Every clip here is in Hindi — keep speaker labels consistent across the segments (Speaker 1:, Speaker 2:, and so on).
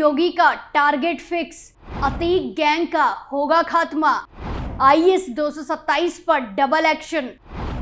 Speaker 1: योगी का टारगेट फिक्स, अतीक गैंग का होगा खात्मा, आईएएस 227 पर डबल एक्शन,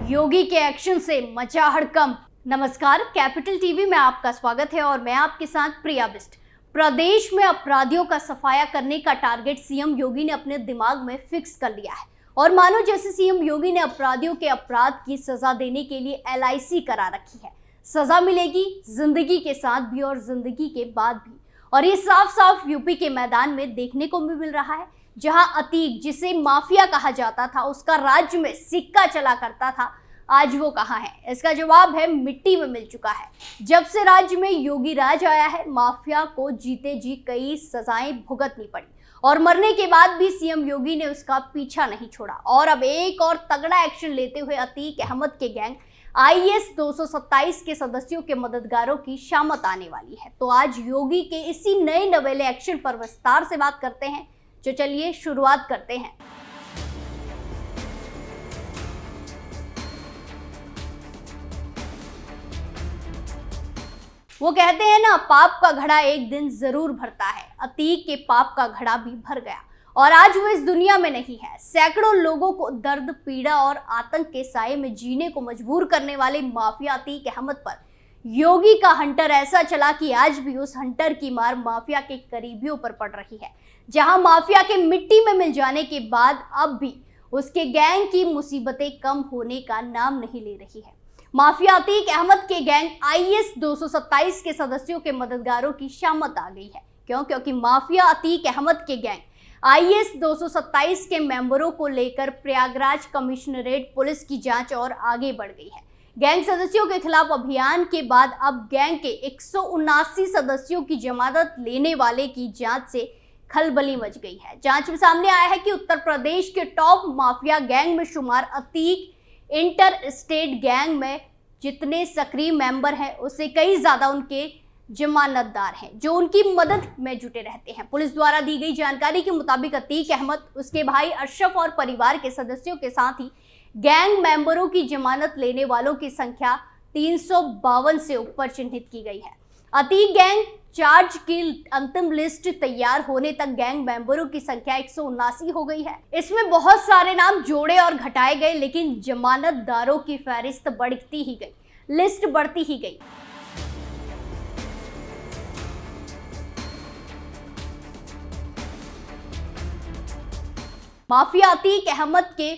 Speaker 1: योगी के एक्शन से मचा हड़कंप। नमस्कार, कैपिटल टीवी में आपका स्वागत है और मैं आपके साथ प्रिया बिस्ट। प्रदेश में अपराधियों का सफाया करने का टारगेट सीएम योगी ने अपने दिमाग में फिक्स कर लिया है और मानो जैसे सीएम योगी ने अपराधियों के अपराध की सजा देने के लिए एलआईसी करा रखी है। सजा मिलेगी जिंदगी के साथ भी और जिंदगी के बाद भी, और ये साफ साफ यूपी के मैदान में देखने को भी मिल रहा है, जहां अतीक, जिसे माफिया कहा जाता था, उसका राज्य में सिक्का चला करता था, आज वो कहाँ है? इसका जवाब है मिट्टी में मिल चुका है। जब से राज्य में योगी राज आया है, माफिया को जीते जी कई सजाएं भुगतनी पड़ी और मरने के बाद भी सीएम योगी ने उसका पीछा नहीं छोड़ा और अब एक और तगड़ा एक्शन लेते हुए अतीक अहमद के गैंग आईएएस 227 के सदस्यों के मददगारों की शामत आने वाली है। तो आज योगी के इसी नए नवेले एक्शन पर विस्तार से बात करते हैं, जो चलिए शुरुआत करते हैं। वो कहते हैं ना, पाप का घड़ा एक दिन जरूर भरता है। अतीक के पाप का घड़ा भी भर गया और आज वो इस दुनिया में नहीं है। सैकड़ों लोगों को दर्द, पीड़ा और आतंक के साए में जीने को मजबूर करने वाले माफिया अतीक अहमद पर योगी का हंटर ऐसा चला कि आज भी उस हंटर की मार माफिया के करीबियों पर पड़ रही है। जहां माफिया के मिट्टी में मिल जाने के बाद अब भी उसके गैंग की मुसीबतें कम होने का नाम नहीं ले रही है। माफिया अतीक अहमद के गैंग आईएएस 227 के सदस्यों के मददगारों की शामत आ गई है। क्योंकि माफिया अतीक अहमद के गैंग आईएएस 227 के मेंबरों को लेकर प्रयागराज कमिश्नरेट पुलिस की जांच और आगे बढ़ गई है। गैंग सदस्यों के खिलाफ अभियान के बाद अब गैंग के 179 सदस्यों की जमानत लेने वाले की जांच से खलबली मच गई है। जांच में सामने आया है कि उत्तर प्रदेश के टॉप माफिया गैंग में शुमार अतीक इंटर स्टेट गैंग में जितने सक्रिय मेंबर हैं, उससे कई ज्यादा उनके जमानतदार हैं जो उनकी मदद में जुटे रहते हैं। पुलिस द्वारा दी गई जानकारी के मुताबिक अतीक अहमद, उसके भाई अशरफ और परिवार के सदस्यों के साथ ही गैंग मेंबरों की जमानत लेने वालों की संख्या 352 से ऊपर चिन्हित की गई है। अतीक गैंग चार्ज की अंतिम लिस्ट तैयार होने तक गैंग मेंबरों की संख्या 179 हो गई है। इसमें बहुत सारे नाम जोड़े और घटाए गए, लेकिन जमानतदारों की फहरिस्त बढ़ती ही गई, लिस्ट बढ़ती ही गई। माफिया अतीक अहमद के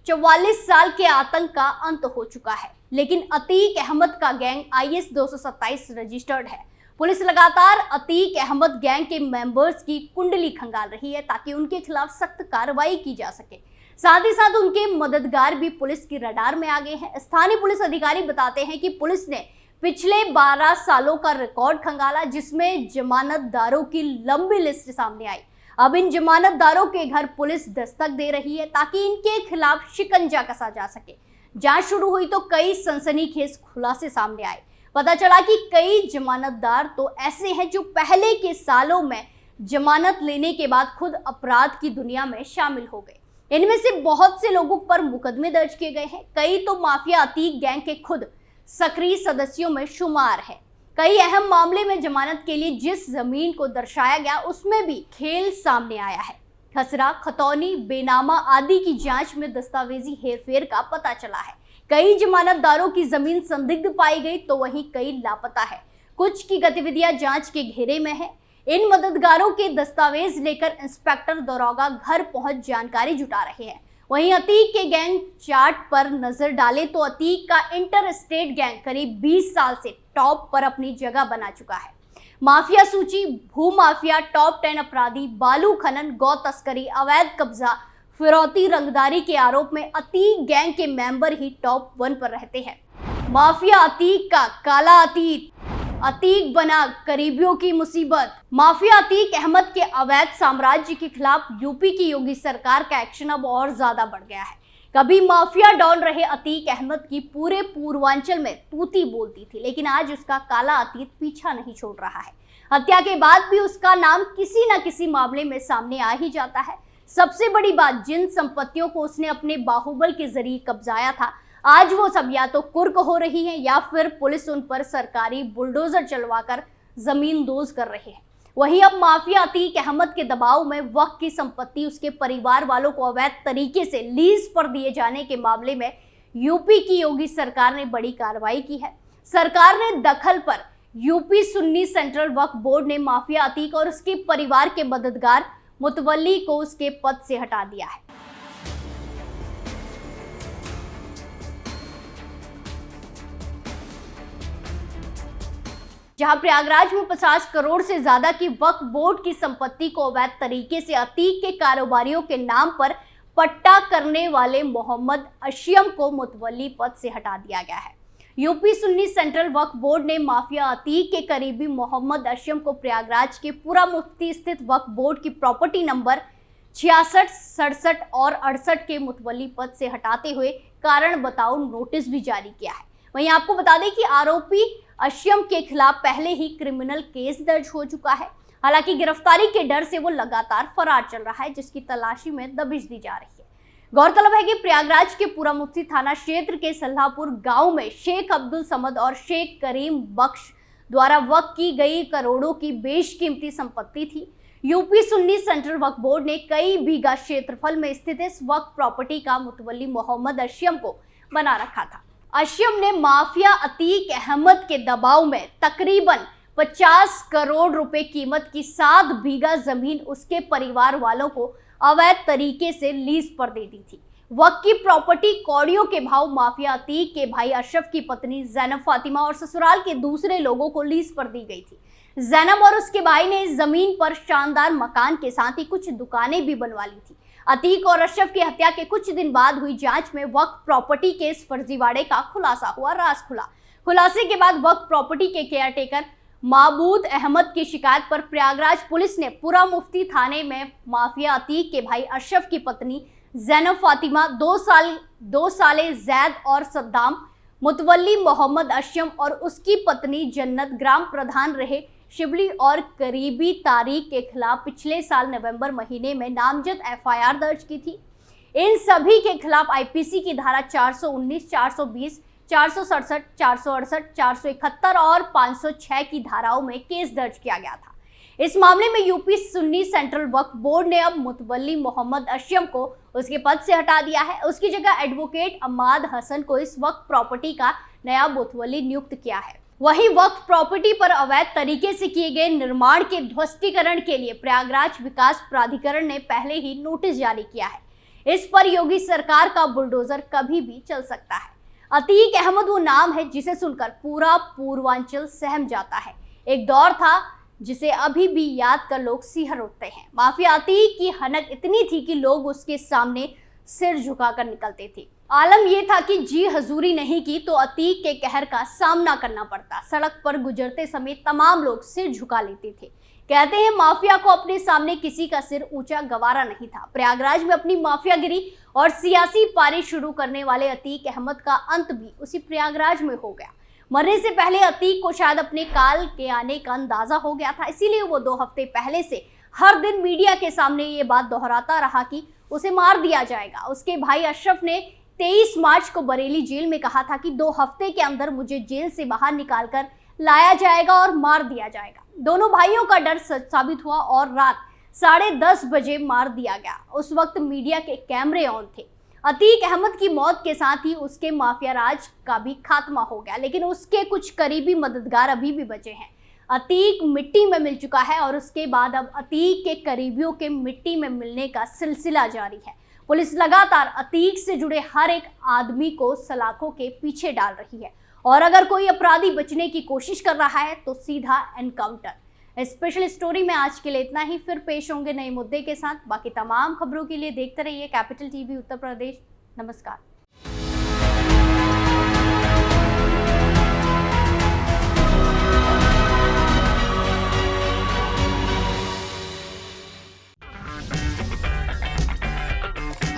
Speaker 1: 44 साल के आतंक का अंत हो चुका है, लेकिन अतीक अहमद का गैंग आईएएस 227 रजिस्टर्ड है। पुलिस लगातार अतीक अहमद गैंग के मेंबर्स की कुंडली खंगाल रही है ताकि उनके खिलाफ सख्त कार्रवाई की जा सके। साथ ही साथ उनके मददगार भी पुलिस की रडार में आ गए हैं। स्थानीय पुलिस अधिकारी बताते हैं कि पुलिस ने पिछले 12 सालों का रिकॉर्ड खंगाला, जिसमें जमानतदारों की लंबी लिस्ट सामने आई। अब इन जमानतदारों के घर पुलिस दस्तक दे रही है ताकि इनके खिलाफ शिकंजा कसा जा सके। जांच शुरू हुई तो कई सनसनीखेज खुलासे सामने आए। पता चला कि कई जमानतदार तो ऐसे हैं जो पहले के सालों में जमानत लेने के बाद खुद अपराध की दुनिया में शामिल हो गए। इनमें से बहुत से लोगों पर मुकदमे दर्ज किए गए हैं। कई तो माफिया अतीक गैंग के खुद सक्रिय सदस्यों में शुमार है। कई अहम मामले में जमानत के लिए जिस जमीन को दर्शाया गया, उसमें भी खेल सामने आया है। खसरा, खतौनी, बेनामा आदि की जांच में दस्तावेजी हेरफेर का पता चला है। कई जमानतदारों की जमीन संदिग्ध पाई गई तो वहीं कई लापता है। कुछ की गतिविधियां जांच के घेरे में है। इन मददगारों के दस्तावेज लेकर इंस्पेक्टर दरोगा घर पहुंच जानकारी जुटा रहे हैं। वहीं अतीक के गैंग चार्ट पर नजर डाले तो अतीक का इंटर स्टेट गैंग करीब 20 साल से टॉप पर अपनी जगह बना चुका है। माफिया सूची: भू माफिया, टॉप 10 अपराधी, बालू खनन, गौ तस्करी, अवैध कब्जा, फिरौती, रंगदारी के आरोप में अतीक गैंग के मेंबर ही टॉप 1 पर रहते हैं। माफिया अतीक का काला अतीत, अतीक बना करीबियों की मुसीबत। माफिया अतीक अहमद के अवैध साम्राज्य के खिलाफ यूपी की योगी सरकार का एक्शन अब और ज्यादा बढ़ गया है। कभी माफिया डॉन रहे अतीक अहमद की पूरे पूर्वांचल में तूती बोलती थी, लेकिन आज उसका काला अतीत पीछा नहीं छोड़ रहा है। हत्या के बाद भी उसका नाम किसी न किसी मामले में सामने आ ही जाता है। सबसे बड़ी बात, जिन संपत्तियों को उसने अपने बाहुबल के जरिए कब्जाया था, आज वो सब या तो कुर्क हो रही हैं या फिर पुलिस उन पर सरकारी बुलडोजर चलवाकर जमीन दोज कर रहे हैं। वहीं अब माफिया अतीक अहमद के दबाव में वक्फ की संपत्ति उसके परिवार वालों को अवैध तरीके से लीज पर दिए जाने के मामले में यूपी की योगी सरकार ने बड़ी कार्रवाई की है। सरकार ने दखल पर यूपी सुन्नी सेंट्रल वक्फ बोर्ड ने माफिया अतीक और उसके परिवार के मददगार मुतवल्ली को उसके पद से हटा दिया है। जहां प्रयागराज में 50 करोड़ से ज्यादा की वक्फ बोर्ड की संपत्ति को अवैध तरीके से अतीक के कारोबारियों के नाम पर पट्टा करने वाले मोहम्मद अशियम को मुतवल्ली पद से हटा दिया गया है। यूपी सुन्नी सेंट्रल वक्फ बोर्ड ने माफिया अतीक के करीबी मोहम्मद अशियम को प्रयागराज के पूरा मुफ्ती स्थित वक्फ बोर्ड की प्रॉपर्टी नंबर 66, 67 और 68 के मुतवल्ली पद से हटाते हुए कारण बताओ नोटिस भी जारी किया है। वहीं आपको बता दें कि आरोपी अशियम के खिलाफ पहले ही क्रिमिनल केस दर्ज हो चुका है। हालांकि गिरफ्तारी के डर से वो लगातार फरार चल रहा है, जिसकी तलाशी में दबिश दी जा रही है। गौरतलब है कि प्रयागराज के पूरा मुफ्ती थाना क्षेत्र के सल्लापुर गांव में शेख अब्दुल समद और शेख करीम बख्श द्वारा वक्फ की गई करोड़ों की बेशकीमती संपत्ति थी। यूपी सुन्नी सेंट्रल वक्फ बोर्ड ने कई बीघा क्षेत्रफल में स्थित इस वक्फ प्रॉपर्टी का मुतवल्ली मोहम्मद अशियम को बना रखा था। अशियम ने माफिया अतीक अहमद के दबाव में तकरीबन 50 करोड़ रुपए कीमत की 7 बीघा जमीन उसके परिवार वालों को अवैध तरीके से लीज पर दे दी थी। वक्फ की प्रॉपर्टी कौड़ियों के भाव माफिया अतीक के भाई अशरफ की पत्नी जैनब फातिमा और ससुराल के दूसरे लोगों को लीज पर दी गई थी। जैनब और उसके भाई ने इस जमीन पर शानदार मकान के साथ ही कुछ दुकानें भी बनवा ली थी। अतीक और अशरफ की हत्या के कुछ दिन बाद हुई जांच में वक्फ प्रॉपर्टी के इस फर्जीवाड़े का खुलासा हुआ। राज खुला। खुलासे के बाद वक्फ प्रॉपर्टी के केयरटेकर महबूद अहमद की शिकायत पर प्रयागराज पुलिस ने पूरा मुफ्ती थाने में माफिया अतीक के भाई अशरफ की पत्नी जैनब फातिमा, 2 साले जैद और सद्दाम, मुतवल्ली मोहम्मद अशियम और उसकी पत्नी जन्नत, ग्राम प्रधान रहे शिबली और करीबी तारीख के खिलाफ पिछले साल नवंबर महीने में नामजद एफआईआर दर्ज की थी। इन सभी के खिलाफ आईपीसी की धारा 419, 420, 467, 468, 471 और 506 की धाराओं में केस दर्ज किया गया था। इस मामले में यूपी सुन्नी सेंट्रल वक्फ बोर्ड ने अब मुतवल्ली मोहम्मद अशियम को उसके पद से हटा दिया है। उसकी जगह एडवोकेट अमाद हसन को इस वक्फ प्रॉपर्टी का नया मुतवल्ली नियुक्त किया है। वहीं वक्फ प्रॉपर्टी पर अवैध तरीके से किए गए निर्माण के ध्वस्तीकरण के लिए प्रयागराज विकास प्राधिकरण ने पहले ही नोटिस जारी किया है। इस पर योगी सरकार का बुलडोजर कभी भी चल सकता है। अतीक अहमद वो नाम है जिसे सुनकर पूरा पूर्वांचल सहम जाता है। एक दौर था जिसे अभी भी याद कर लोग सिहर उठते हैं। माफिया अतीक की हनक इतनी थी कि लोग उसके सामने सिर झुकाकर निकलते थे। आलम यह था कि जी हजूरी नहीं की तो अतीक के कहर का सामना करना पड़ता। सड़क पर गुजरते समय तमाम लोग सिर झुका लेते थे। कहते हैं माफिया को अपने सामने किसी का सिर ऊंचा गवारा नहीं था। प्रयागराज में अपनी माफियागिरी और सियासी पारी शुरू करने वाले अतीक अहमद का अंत भी उसी प्रयागराज में हो गया। मरने से पहले अतीक को शायद अपने काल के आने का अंदाजा हो गया था, इसीलिए वो 2 हफ्ते पहले से हर दिन मीडिया के सामने ये बात दोहराता रहा कि उसे मार दिया जाएगा। उसके भाई अशरफ ने 23 मार्च को बरेली जेल में कहा था कि 2 हफ्ते के अंदर मुझे जेल से बाहर निकालकर लाया जाएगा और मार दिया जाएगा। दोनों भाइयों का डर सच साबित हुआ और रात 10:30 बजे मार दिया गया। उस वक्त मीडिया के कैमरे ऑन थे। अतीक अहमद की मौत के साथ ही उसके माफिया राज का भी खात्मा हो गया, लेकिन उसके कुछ करीबी मददगार अभी भी बचे हैं। अतीक मिट्टी में मिल चुका है और उसके बाद अब अतीक के करीबियों के मिट्टी में मिलने का सिलसिला जारी है। पुलिस लगातार अतीक से जुड़े हर एक आदमी को सलाखों के पीछे डाल रही है और अगर कोई अपराधी बचने की कोशिश कर रहा है तो सीधा एनकाउंटर। स्पेशल स्टोरी में आज के लिए इतना ही। फिर पेश होंगे नए मुद्दे के साथ। बाकी तमाम खबरों के लिए देखते रहिए कैपिटल टीवी उत्तर प्रदेश। नमस्कार।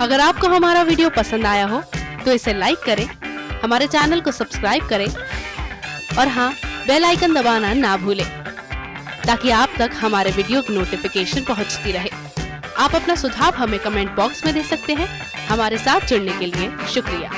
Speaker 2: अगर आपको हमारा वीडियो पसंद आया हो तो इसे लाइक करें, हमारे चैनल को सब्सक्राइब करें और हाँ, बेल आइकन दबाना ना भूलें ताकि आप तक हमारे वीडियो की नोटिफिकेशन पहुंचती रहे। आप अपना सुझाव हमें कमेंट बॉक्स में दे सकते हैं। हमारे साथ जुड़ने के लिए शुक्रिया।